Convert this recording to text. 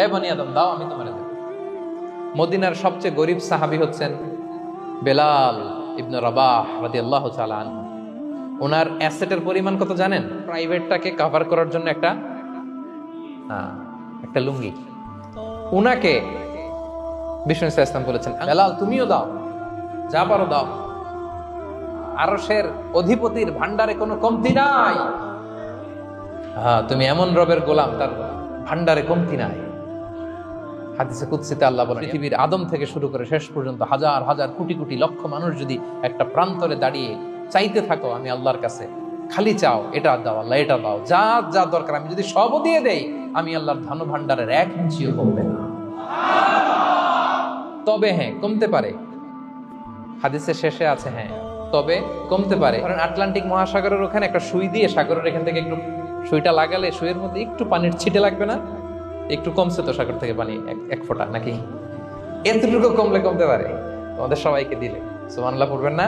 এ বনি আদম দাও, আমি তোমার দেব। মদিনার সবচেয়ে গরিব সাহাবী হচ্ছেন বেলাল ইবনে রাবাহ রাদিয়াল্লাহু তাআলা আনহু। ওনার অ্যাসেটের পরিমাণ কত জানেন? প্রাইভেটটাকে কভার করার জন্য একটা লুঙ্গি। উনাকে বিষ্ণু ইসলাম বলেছেন, বেলাল তুমিও দাও, যা পারো দাও, আরশের অধিপতির ভান্ডারে কোনো কমতি নাই। তুমি এমন রবের গোলাম, তার ভান্ডারে কমতি নাই। হাদিসে কুদসিতে আল্লাহ বলেন, পৃথিবীর আদম থেকে শুরু করে শেষ পর্যন্ত হাজার হাজার কোটি কোটি লক্ষ মানুষ যদি একটা প্রান্তরে দাঁড়িয়ে চাইতে থাকো আমি আল্লাহর কাছে, খালি চাও এটা দাও আল্লাহ, এটা দাও, যা যা দরকার আমি যদি সবও দিয়ে দেই, আমি আল্লাহর ধন ভান্ডারের 1 ইঞ্চিও কমবে না। তবে হ্যাঁ, কমতে পারে। হাদিসের শেষে আছে হ্যাঁ, তবে কমতে পারে। কারণ আটলান্টিক মহাসাগরের ওখানে একটা সুই দিয়ে সাগরের এখান থেকে একটু সুইটা লাগালে সুইয়ের মধ্যে একটু পানির ছিটে লাগবে না? একটু কমছে তো সাগর থেকে পানি, এক ফোঁটা নাকি? এতটুকু কমলে কমতে পারে। তোমাদের সবাইকে দিলে সুবহানাল্লাহ পড়বেন না?